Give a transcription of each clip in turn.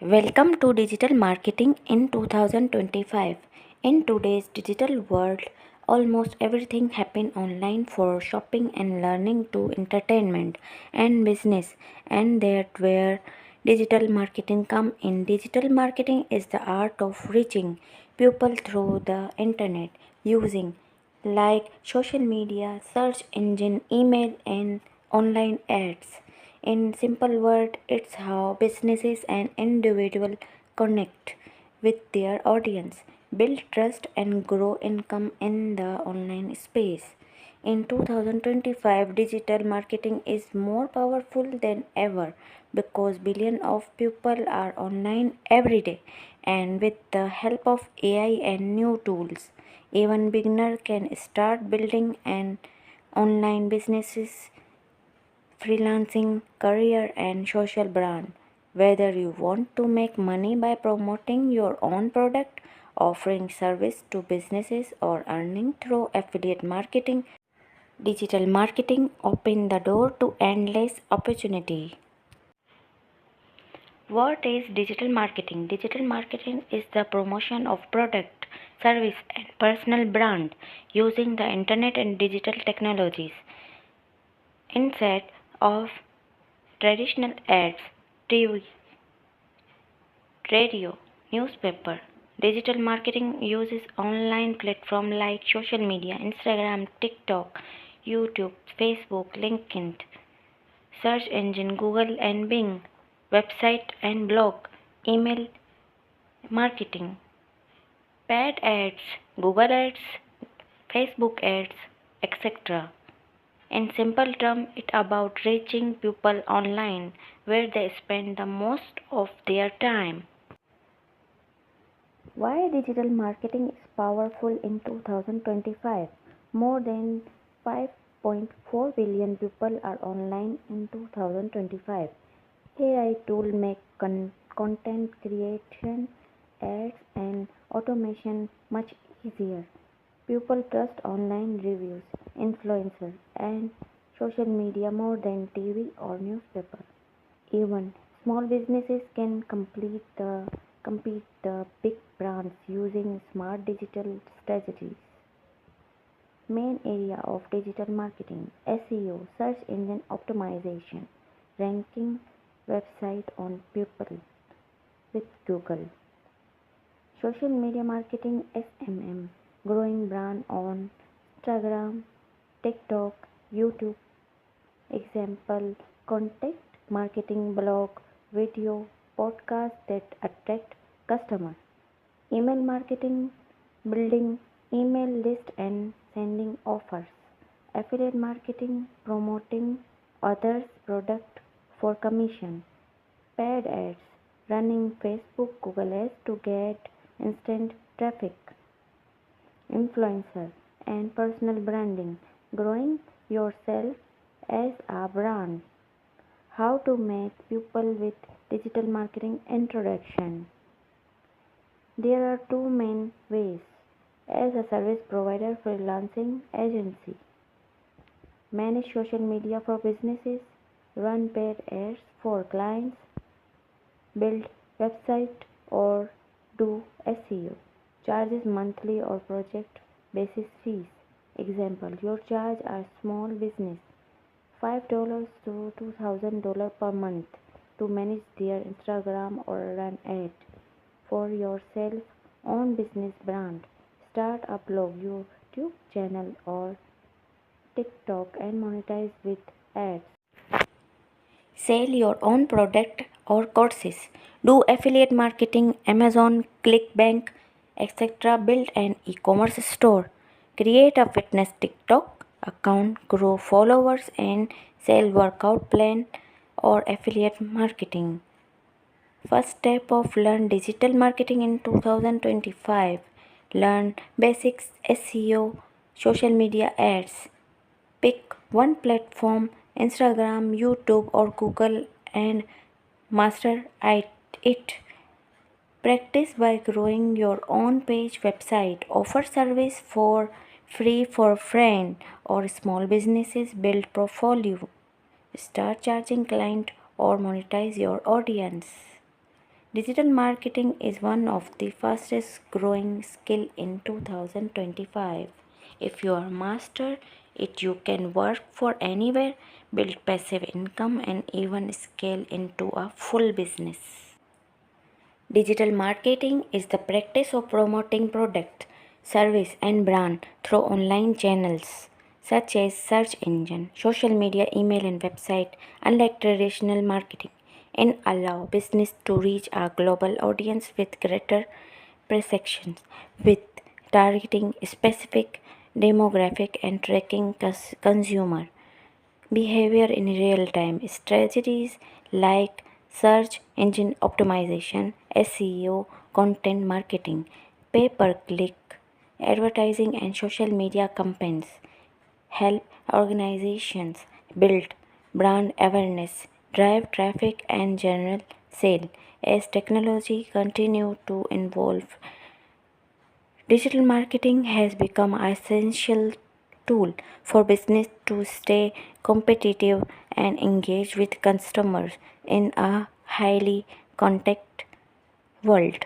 Welcome to Digital Marketing in 2025. In today's digital world, almost everything happens online for shopping and learning to entertainment and business, and that where digital marketing come in. Digital marketing is the art of reaching people through the internet using like social media, search engine, email and online ads. In simple words, it's how businesses and individuals connect with their audience, build trust, and grow income in the online space. In 2025, digital marketing is more powerful than ever because billions of people are online every day, and with the help of AI and new tools, even beginner can start building an online businesses, freelancing, career, and social brand. Whether you want to make money by promoting your own product, offering service to businesses, or earning through affiliate marketing, digital marketing opens the door to endless opportunity. What is digital marketing? Digital marketing is the promotion of product, service, and personal brand using the internet and digital technologies. Instead of traditional ads, TV, radio, newspaper. Digital marketing uses online platforms like social media, Instagram, TikTok, YouTube, Facebook, LinkedIn, search engine Google and Bing, website and blog, email marketing, paid ads, Google ads, Facebook ads, etc. In simple terms, it's about reaching people online where they spend the most of their time. Why digital marketing is powerful in 2025? More than 5.4 billion people are online in 2025. AI tools make content creation, ads, and automation much easier. People trust online reviews, influencers, and social media more than TV or newspaper. Even small businesses can compete the big brands using smart digital strategies. Main area of digital marketing: SEO, search engine optimization, ranking website on people with Google. Social media marketing SMM, growing brand on Instagram, TikTok, YouTube. Example: content marketing, blog, video, podcast that attract customers. Email marketing, building email list and sending offers. Affiliate marketing, promoting others' product for commission. Paid ads, running Facebook, Google ads to get instant traffic. Influencer and personal branding, growing yourself as a brand. How to make people with digital marketing introduction. There are two main ways: as a service provider, freelancing agency, manage social media for businesses, run paid ads for clients, build website or do SEO, charges monthly or project basis fees. Example: your charge a small business $5 to $2,000 per month to manage their Instagram or run ad for your self-owned business brand. Start a blog, YouTube channel or TikTok and monetize with ads. Sell your own product or courses. Do affiliate marketing, Amazon, ClickBank, etc. Build an e-commerce store. Create a fitness TikTok account, grow followers and sell workout plan or affiliate marketing. First step of learn digital marketing in 2025. Learn basics SEO, social media ads. Pick one platform, Instagram, YouTube, or Google, and master it. Practice by growing your own page website. Offer service for free for friend or small businesses. Build portfolio. Start charging client or monetize your audience. Digital marketing is one of the fastest growing skill in 2025. If you are master it, you can work for anywhere, build passive income and even scale into a full business. Digital marketing is the practice of promoting product, service and brand through online channels such as search engine, social media, email and website, unlike traditional marketing, and allow business to reach a global audience with greater precision, with targeting specific demographic and tracking consumer behavior in real time. Strategies like search engine optimization, SEO, content marketing, pay per click advertising, and social media campaigns help organizations build brand awareness, drive traffic, and generate sale. As technology continue to evolve, digital marketing has become an essential tool for business to stay competitive and engage with customers in a highly contact world.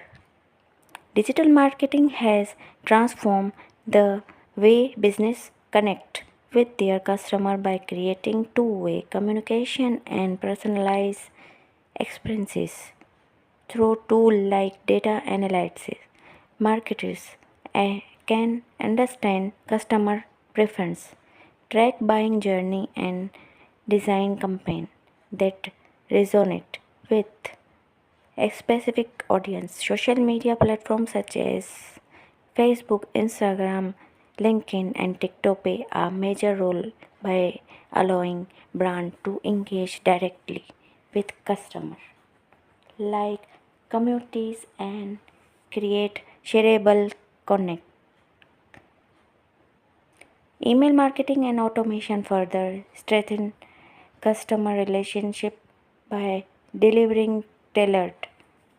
Digital marketing has transformed the way business connect with their customer by creating two-way communication and personalized experiences. Through tools like data analysis, marketers can understand customer preference, track buying journey, and design campaign that resonate with a specific audience. Social media platforms such as Facebook, Instagram, LinkedIn, and TikTok play a major role by allowing brands to engage directly with customers, like communities, and create shareable connect. Email marketing and automation further strengthen customer relationship by delivering tailored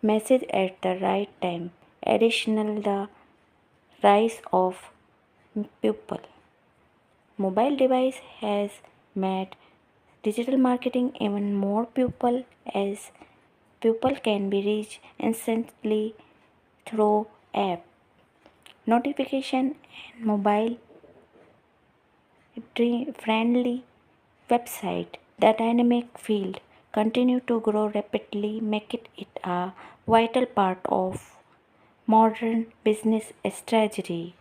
message at the right time. Additional the rise of people mobile device has made digital marketing even more people, as people can be reached instantly through app notification and mobile friendly website. The dynamic field continue to grow rapidly, making it a vital part of modern business strategy.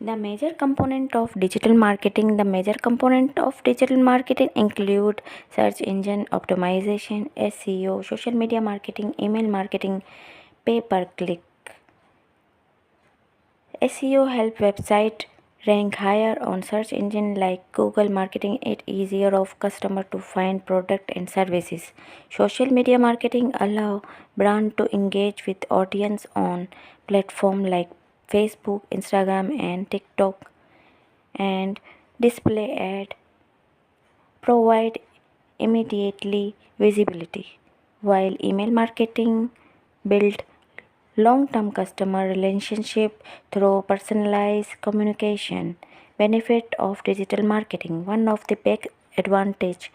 The major component of digital marketing include search engine optimization, SEO, social media marketing, email marketing, pay per click. SEO help website rank higher on search engine like Google, marketing it easier of customer to find product and services. Social media marketing allow brand to engage with audience on platform like Facebook, Instagram and TikTok, and display ad provide immediately visibility, while email marketing build long-term customer relationship through personalized communication. Benefit of digital marketing: one of the big advantage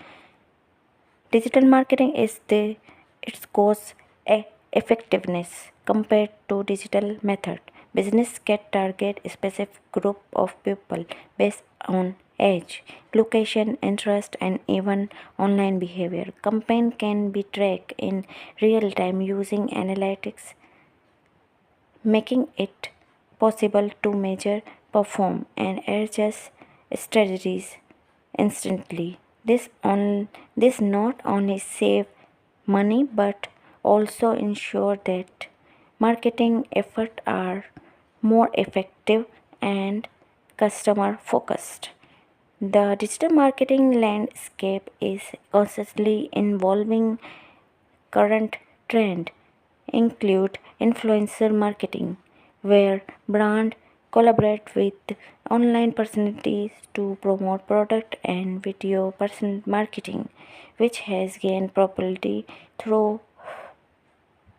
digital marketing is its cost effectiveness compared to digital method. Business can target a specific group of people based on age, location, interest, and even online behavior. Campaign can be tracked in real time using analytics, making it possible to measure, perform, and adjust strategies instantly. This not only save money but also ensure that marketing efforts are more effective and customer focused. The digital marketing landscape is constantly evolving. Current trend include influencer marketing, where brands collaborate with online personalities to promote product, and video person marketing, which has gained popularity through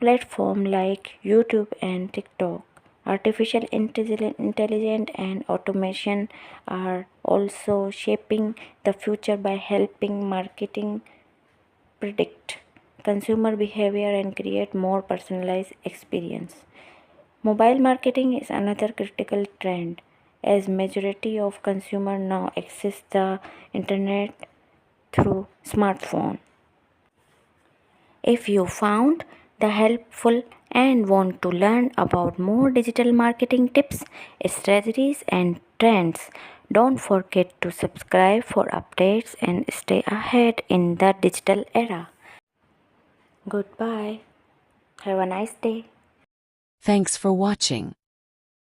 platforms like YouTube and TikTok. Artificial intelligence and automation are also shaping the future by helping marketing predict consumer behavior and create more personalized experience. Mobile marketing is another critical trend, as majority of consumers now access the internet through smartphone. If you found the helpful and want to learn about more digital marketing tips, strategies and trends, don't forget to subscribe for updates and stay ahead in the digital era. Goodbye. Have a nice day. Thanks for watching.